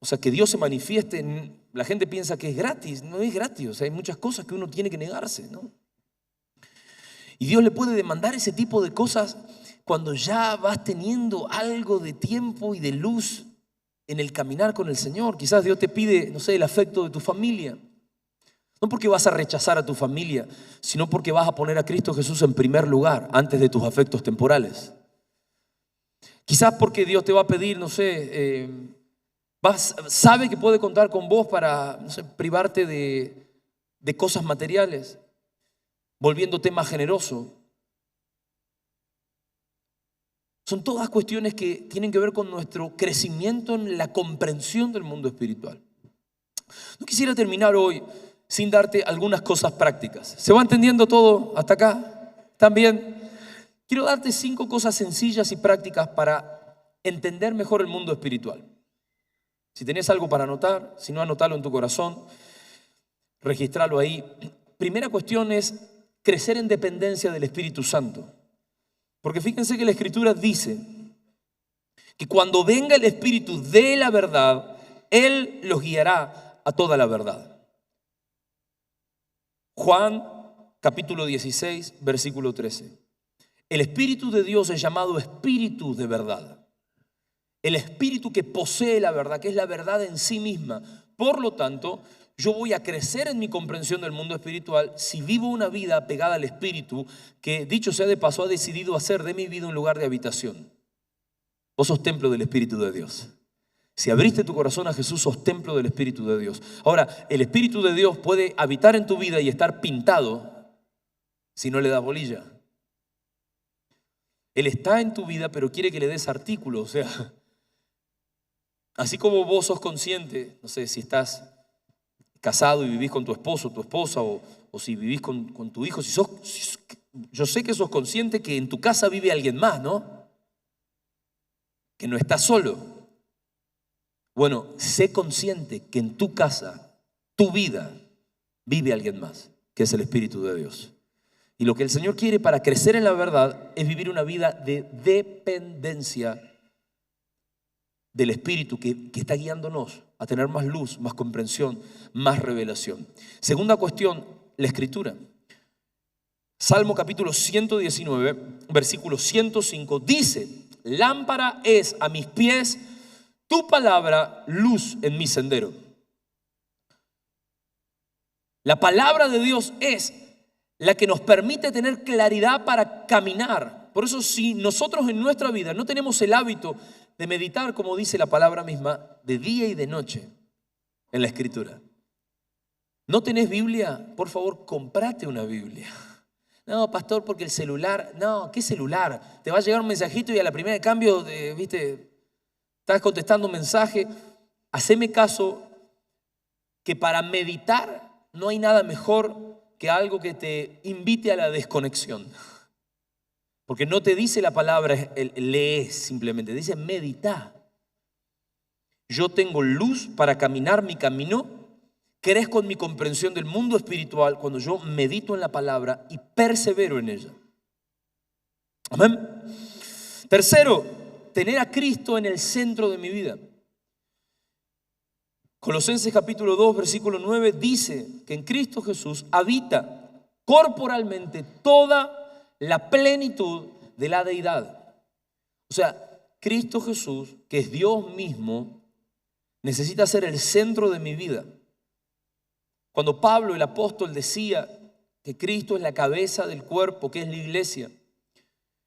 o sea, que Dios se manifieste, la gente piensa que es gratis, no es gratis, o sea, hay muchas cosas que uno tiene que negarse, ¿no? Y Dios le puede demandar ese tipo de cosas cuando ya vas teniendo algo de tiempo y de luz en el caminar con el Señor. Quizás Dios te pide, no sé, el afecto de tu familia. No porque vas a rechazar a tu familia, sino porque vas a poner a Cristo Jesús en primer lugar antes de tus afectos temporales. Quizás porque Dios te va a pedir, no sé, sabe que puede contar con vos para, no sé, privarte de cosas materiales, volviéndote más generoso. Son todas cuestiones que tienen que ver con nuestro crecimiento en la comprensión del mundo espiritual. No quisiera terminar hoy sin darte algunas cosas prácticas. ¿Se va entendiendo todo hasta acá? ¿Están bien? Quiero darte 5 cosas sencillas y prácticas para entender mejor el mundo espiritual. Si tenés algo para anotar, si no, anotalo en tu corazón, registralo ahí. Primera cuestión es crecer en dependencia del Espíritu Santo. Porque fíjense que la Escritura dice que cuando venga el Espíritu de la verdad, Él los guiará a toda la verdad. Juan capítulo 16, versículo 13. El Espíritu de Dios es llamado Espíritu de verdad. El Espíritu que posee la verdad, que es la verdad en sí misma. Por lo tanto, yo voy a crecer en mi comprensión del mundo espiritual si vivo una vida pegada al Espíritu, que dicho sea de paso ha decidido hacer de mi vida un lugar de habitación. Vos sos templo del Espíritu de Dios. Si abriste tu corazón a Jesús, sos templo del Espíritu de Dios. Ahora, el Espíritu de Dios puede habitar en tu vida y estar pintado si no le das bolilla. Él está en tu vida, pero quiere que le des artículo. O sea, así como vos sos consciente, no sé, si estás casado y vivís con tu esposo, tu esposa, o si vivís con tu hijo, yo sé que sos consciente que en tu casa vive alguien más, ¿no? Que no estás solo. Bueno, sé consciente que en tu casa, tu vida, vive alguien más, que es el Espíritu de Dios. Y lo que el Señor quiere para crecer en la verdad es vivir una vida de dependencia del Espíritu que está guiándonos a tener más luz, más comprensión, más revelación. Segunda cuestión, la Escritura. Salmo capítulo 119, versículo 105 dice: lámpara es a mis pies tu palabra, luz en mi sendero. La palabra de Dios es la que nos permite tener claridad para caminar. Por eso, si nosotros en nuestra vida no tenemos el hábito de meditar, como dice la palabra misma, de día y de noche en la Escritura. ¿No tenés Biblia? Por favor, comprate una Biblia. No, pastor, porque el celular. No, ¿qué celular? Te va a llegar un mensajito y a la primera de cambio, ¿viste? Estás contestando un mensaje. Haceme caso que para meditar no hay nada mejor que algo que te invite a la desconexión. Porque no te dice la palabra lees simplemente, dice medita. Yo tengo luz para caminar mi camino, crezco en mi comprensión del mundo espiritual cuando yo medito en la palabra y persevero en ella. Amén. Tercero, tener a Cristo en el centro de mi vida. Colosenses capítulo 2, versículo 9 dice que en Cristo Jesús habita corporalmente toda la plenitud de la deidad. O sea, Cristo Jesús, que es Dios mismo, necesita ser el centro de mi vida. Cuando Pablo, el apóstol, decía que Cristo es la cabeza del cuerpo, que es la iglesia,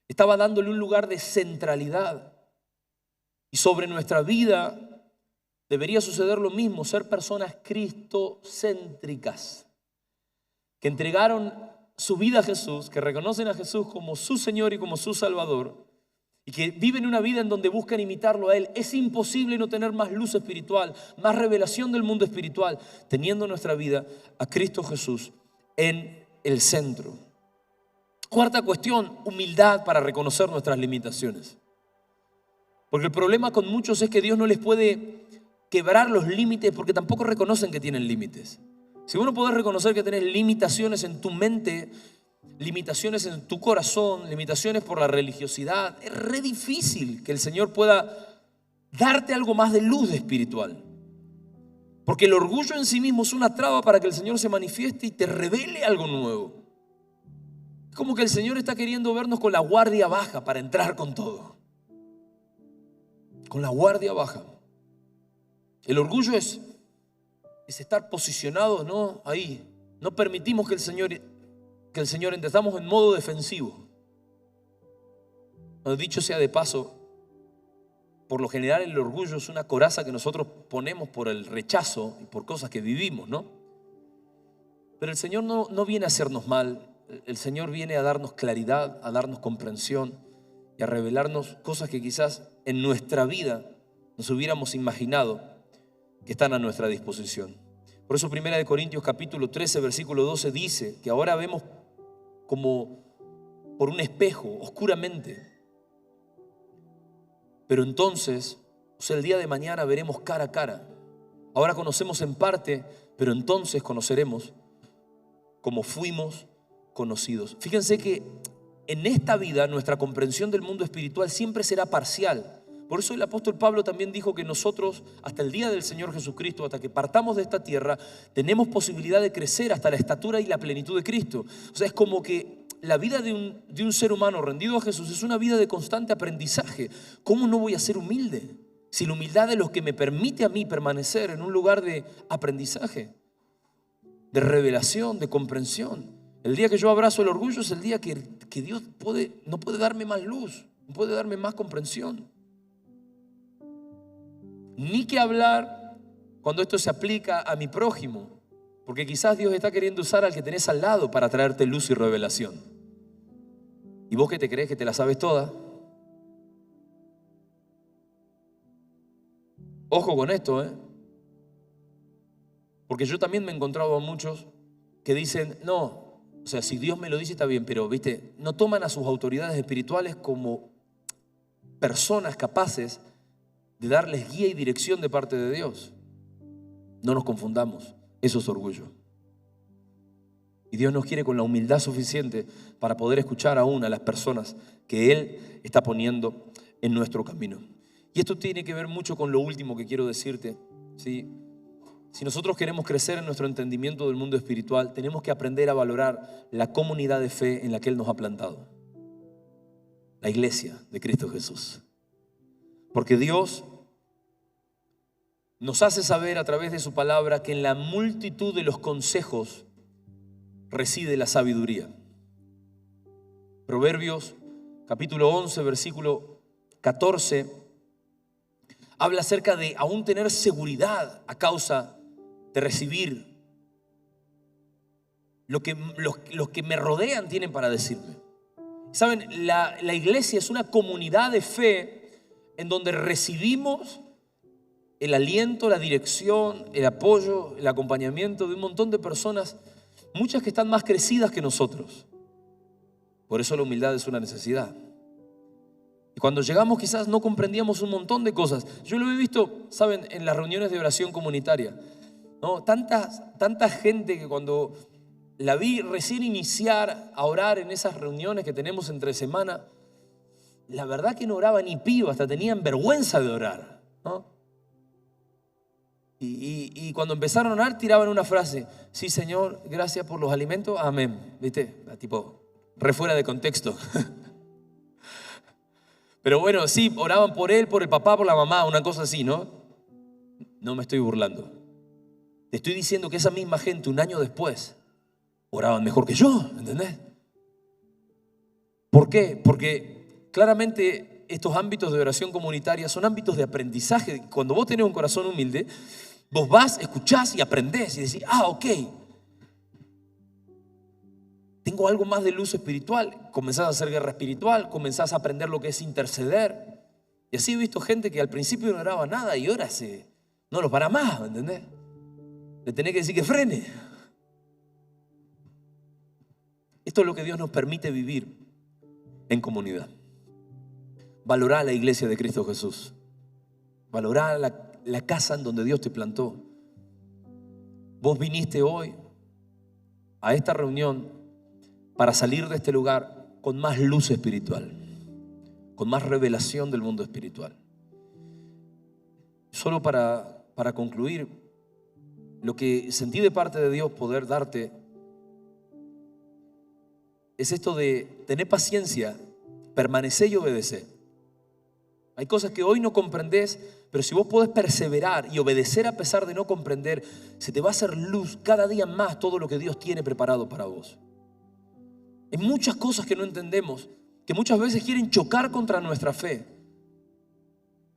estaba dándole un lugar de centralidad. Y sobre nuestra vida debería suceder lo mismo, ser personas cristocéntricas, que entregaron su vida a Jesús, que reconocen a Jesús como su Señor y como su Salvador, y que viven una vida en donde buscan imitarlo a Él. Es imposible no tener más luz espiritual, más revelación del mundo espiritual, teniendo nuestra vida a Cristo Jesús en el centro. Cuarta cuestión, humildad para reconocer nuestras limitaciones. Porque el problema con muchos es que Dios no les puede quebrar los límites porque tampoco reconocen que tienen límites. Si vos no podés reconocer que tenés limitaciones en tu mente, limitaciones en tu corazón, limitaciones por la religiosidad, es re difícil que el Señor pueda darte algo más de luz espiritual. Porque el orgullo en sí mismo es una traba para que el Señor se manifieste y te revele algo nuevo. Es como que el Señor está queriendo vernos con la guardia baja para entrar con todo. Con la guardia baja. El orgullo es estar posicionados, ¿no? Ahí. No permitimos que el Señor entre. Estamos en modo defensivo. Dicho sea de paso, por lo general el orgullo es una coraza que nosotros ponemos por el rechazo y por cosas que vivimos, ¿no? Pero el Señor no viene a hacernos mal. El Señor viene a darnos claridad, a darnos comprensión y a revelarnos cosas que quizás en nuestra vida nos hubiéramos imaginado que están a nuestra disposición. Por eso 1 Corintios capítulo 13 versículo 12 dice que ahora vemos como por un espejo, oscuramente. Pero entonces, o sea, el día de mañana veremos cara a cara. Ahora conocemos en parte, pero entonces conoceremos como fuimos conocidos. Fíjense que en esta vida nuestra comprensión del mundo espiritual siempre será parcial. Por eso el apóstol Pablo también dijo que nosotros, hasta el día del Señor Jesucristo, hasta que partamos de esta tierra, tenemos posibilidad de crecer hasta la estatura y la plenitud de Cristo. O sea, es como que la vida de un ser humano rendido a Jesús es una vida de constante aprendizaje. ¿Cómo no voy a ser humilde? Si la humildad es lo que me permite a mí permanecer en un lugar de aprendizaje, de revelación, de comprensión. El día que yo abrazo el orgullo es el día que Dios no puede darme más luz, no puede darme más comprensión. Ni que hablar cuando esto se aplica a mi prójimo, porque quizás Dios está queriendo usar al que tenés al lado para traerte luz y revelación. ¿Y vos que te crees que te la sabes toda? Ojo con esto, porque yo también me he encontrado a muchos que dicen, no, o sea, si Dios me lo dice está bien, pero viste, no toman a sus autoridades espirituales como personas capaces de darles guía y dirección de parte de Dios. No nos confundamos, eso es orgullo. Y Dios nos quiere con la humildad suficiente para poder escuchar aún a las personas que Él está poniendo en nuestro camino. Y esto tiene que ver mucho con lo último que quiero decirte, ¿sí? Si nosotros queremos crecer en nuestro entendimiento del mundo espiritual, tenemos que aprender a valorar la comunidad de fe en la que Él nos ha plantado. La iglesia de Cristo Jesús. Porque Dios nos hace saber a través de su palabra que en la multitud de los consejos reside la sabiduría. Proverbios capítulo 11 versículo 14 habla acerca de aún tener seguridad a causa de recibir lo que los que me rodean tienen para decirme. Saben, la iglesia es una comunidad de fe en donde recibimos el aliento, la dirección, el apoyo, el acompañamiento de un montón de personas, muchas que están más crecidas que nosotros. Por eso la humildad es una necesidad. Y cuando llegamos quizás no comprendíamos un montón de cosas. Yo lo he visto, saben, en las reuniones de oración comunitaria, ¿no? Tanta gente que cuando la vi recién iniciar a orar en esas reuniones que tenemos entre semana, la verdad que no oraba ni pío, hasta tenían vergüenza de orar, ¿no? Y cuando empezaron a orar tiraban una frase: sí, Señor, gracias por los alimentos, amén. ¿Viste? Tipo, re fuera de contexto. Pero bueno, sí, oraban por él, por el papá, por la mamá, una cosa así, ¿no? No me estoy burlando. Te estoy diciendo que esa misma gente un año después oraban mejor que yo, ¿entendés? ¿Por qué? Porque claramente estos ámbitos de oración comunitaria son ámbitos de aprendizaje. Cuando vos tenés un corazón humilde, vos vas, escuchás y aprendés y decís, ok, tengo algo más de luz espiritual. Comenzás a hacer guerra espiritual, comenzás a aprender lo que es interceder. Y así he visto gente que al principio no oraba nada y ahora no lo para más, ¿me entendés? Le tenés que decir que frene. Esto es lo que Dios nos permite vivir en comunidad. Valorar la iglesia de Cristo Jesús. Valorar la casa en donde Dios te plantó. Vos viniste hoy a esta reunión para salir de este lugar con más luz espiritual, con más revelación del mundo espiritual. Solo para concluir, lo que sentí de parte de Dios poder darte es esto de tener paciencia, permanecer y obedecer. Hay cosas que hoy no comprendés, pero si vos podés perseverar y obedecer a pesar de no comprender, se te va a hacer luz cada día más todo lo que Dios tiene preparado para vos. Hay muchas cosas que no entendemos, que muchas veces quieren chocar contra nuestra fe.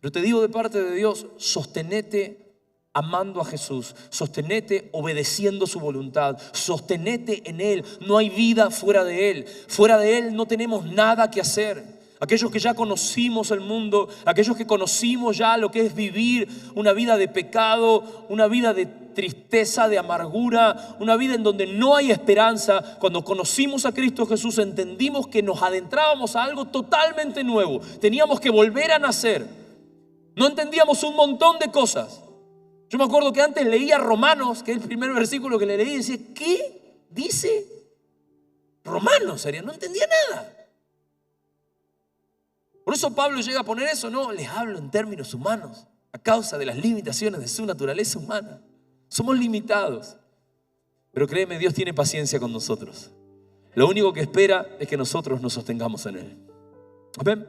Pero te digo de parte de Dios, sostenete amando a Jesús, sostenete obedeciendo su voluntad, sostenete en Él. No hay vida fuera de Él. Fuera de Él no tenemos nada que hacer. Aquellos que ya conocimos el mundo, aquellos que conocimos ya lo que es vivir una vida de pecado, una vida de tristeza, de amargura, una vida en donde no hay esperanza. Cuando conocimos a Cristo Jesús entendimos que nos adentrábamos a algo totalmente nuevo. Teníamos que volver a nacer. No entendíamos un montón de cosas. Yo me acuerdo que antes leía Romanos, que es el primer versículo que le leí, y decía, ¿qué dice Romanos? No entendía nada. Por eso Pablo llega a poner eso, no, les hablo en términos humanos, a causa de las limitaciones de su naturaleza humana. Somos limitados. Pero créeme, Dios tiene paciencia con nosotros. Lo único que espera es que nosotros nos sostengamos en Él. ¿Amén?